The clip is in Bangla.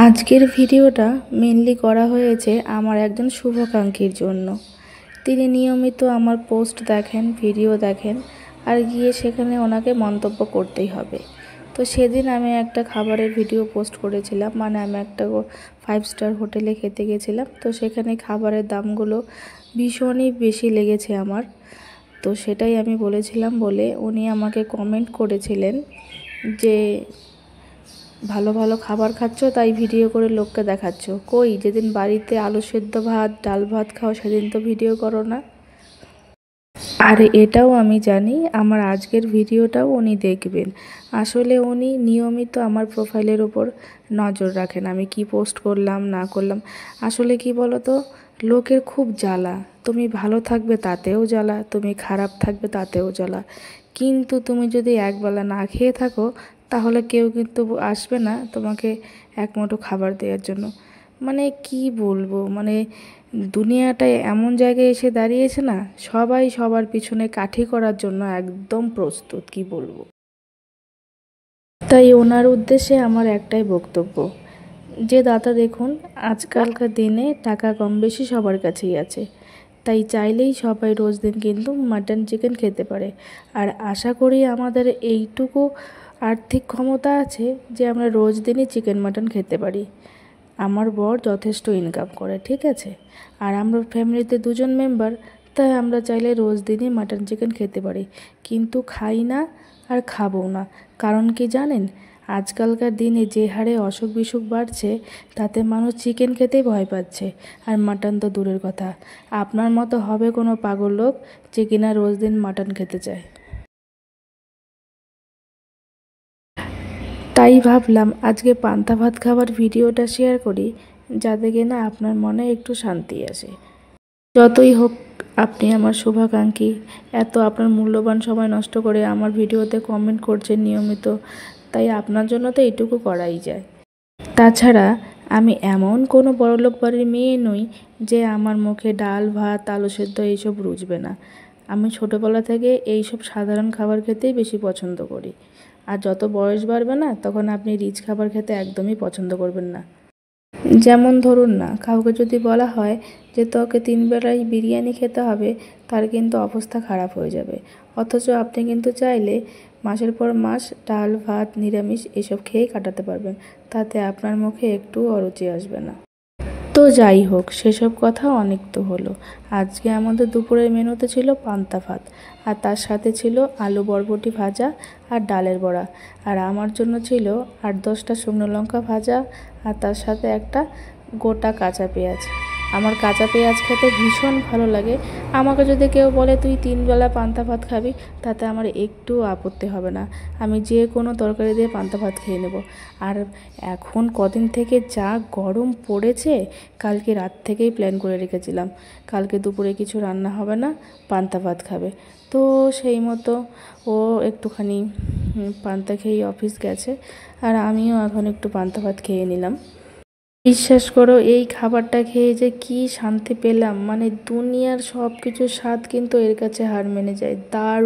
আজকের ভিডিওটা মেনলি করা হয়েছে আমার একজন শুভাকাঙ্ক্ষীর জন্য। তিনি নিয়মিত আমার পোস্ট দেখেন, ভিডিও দেখেন, আর গিয়ে সেখানে ওনাকে মন্তব্য করতেই হবে। তো সেদিন আমি একটা খাবারের ভিডিও পোস্ট করেছিলাম, মানে আমি একটা 5 স্টার হোটেলে খেতে গেছিলাম। তো সেখানে খাবারের দামগুলো ভীষণই বেশি লেগেছে আমার। তো সেটাই আমি বলেছিলাম বলে উনি আমাকে কমেন্ট করেছিলেন যে ভালো ভালো খাবার খাচ্ছ, তাই ভিডিও করে লোককে দেখাচ্ছ। কই, যেদিন বাড়িতে আলু সেদ্ধ ভাত, ডাল ভাত খাও সেদিন তো ভিডিও করো না। আর এটাও আমি জানি আমার আজকের ভিডিওটাও উনি দেখবেন। আসলে উনি নিয়মিত আমার প্রোফাইলের ওপর নজর রাখেন, আমি কি পোস্ট করলাম না করলাম। আসলে কি বলো তো, লোকের খুব জ্বালা। তুমি ভালো থাকবে তাতেও জ্বালা, তুমি খারাপ থাকবে তাতেও জ্বালা। কিন্তু তুমি যদি একবেলা না খেয়ে থাকো তাহলে কেউ কিন্তু আসবে না তোমাকে এক মুঠো খাবার দেওয়ার জন্য। মানে কি বলবো, মানে দুনিয়াটায় এমন জায়গায় এসে দাঁড়িয়েছে না, সবাই সবার পিছনে কাঠি করার জন্য একদম প্রস্তুত, কি বলবো। তাই ওনার উদ্দেশ্যে আমার একটাই বক্তব্য যে দাদা দেখুন, আজকালকার দিনে টাকা কম বেশি সবার কাছেই আছে, তাই চাইলেই সবাই রোজ দিন কিন্তু মাটন চিকেন খেতে পারে। আর আশা করি আমাদের এইটুকু আর্থিক ক্ষমতা আছে যে আমরা রোজ দিনই চিকেন মাটন খেতে পারি। আমার বর যথেষ্ট ইনকাম করে, ঠিক আছে, আর আমরা ফ্যামিলিতে 2জন মেম্বার, তাই আমরা চাইলে রোজ দিনই মাটন চিকেন খেতে পারি। কিন্তু খাই না আর খাবো না, কারণ কি জানেন, আজকালকার দিনে যে হারে অসুখ বিসুখ বাড়ছে তাতে মানুষ চিকেন খেতেই ভয় পাচ্ছে, আর মাটন তো দূরের কথা। আপনার মতো হবে কোনো পাগল লোক যে কিনা রোজ দিন মাটন খেতে চায়। তাই ভাবলাম আজকে পান্তা ভাত খাবার ভিডিওটা শেয়ার করি, যাতে কিনা আপনার মনে একটু শান্তি আসে। যতই হোক আপনি আমার শুভাকাঙ্ক্ষী, এত আপনার মূল্যবান সময় নষ্ট করে আমার ভিডিওতে কমেন্ট করছেন নিয়মিত, তাই আপনার জন্য তো এইটুকু করাই যায়। তাছাড়া আমি এমন কোনো বড়লোক বাড়ির মেয়ে নই যে আমার মুখে ডাল ভাত আলু সেদ্ধ এইসব রুচবে না। আমি ছোটোবেলা থেকে এইসব সাধারণ খাবার খেতেই বেশি পছন্দ করি। আর যত বয়স বাড়বে না তখন আপনি রিচ খাবার খেতে একদমই পছন্দ করবেন না। যেমন ধরুন না, কাউকে যদি বলা হয় যে তোকে 3 বেলাই বিরিয়ানি খেতে হবে, তার কিন্তু অবস্থা খারাপ হয়ে যাবে। অথচ আপনি কিন্তু চাইলে মাসের পর মাস ডাল ভাত নিরামিষ এসব খেয়েই কাটাতে পারবেন, তাতে আপনার মুখে একটু অরুচি আসবে না। তো যাই হোক, সেসব কথা অনেক তো হলো। আজকে আমাদের দুপুরের মেনুতে ছিল পান্তা ভাত, আর তার সাথে ছিল আলু বরবটি ভাজা আর ডালের বড়া। আর আমার জন্য ছিল 8-10টা শুকনো লঙ্কা ভাজা, আর তার সাথে একটা গোটা কাঁচা পেঁয়াজ। আমার কাঁচা পেঁয়াজ খেতে ভীষণ ভালো লাগে। আমাকে যদি কেউ বলে তুই 3 বেলা পান্তা ভাত খাবি, তাতে আমার একটু আপত্তি হবে না। আমি যে কোনো তরকারি দিয়ে পান্তা ভাত খেয়ে নেব। আর এখন কদিন থেকে যা গরম পড়েছে, কালকে রাত থেকেই প্ল্যান করে রেখেছিলাম কালকে দুপুরে কিছু রান্না হবে না, পান্তা ভাত খাবে। তো সেই মতো ও একটুখানি পান্তা খেয়েই অফিস গেছে, আর আমিও এখন একটু পান্তা ভাত খেয়ে নিলাম। বিশ্বাস করো, এই খাবারটা খেয়ে যে কি শান্তি পেলাম, মানে দুনিয়ার সব কিছুর স্বাদ কিন্তু এর কাছে হার মেনে যায়। দারুণ।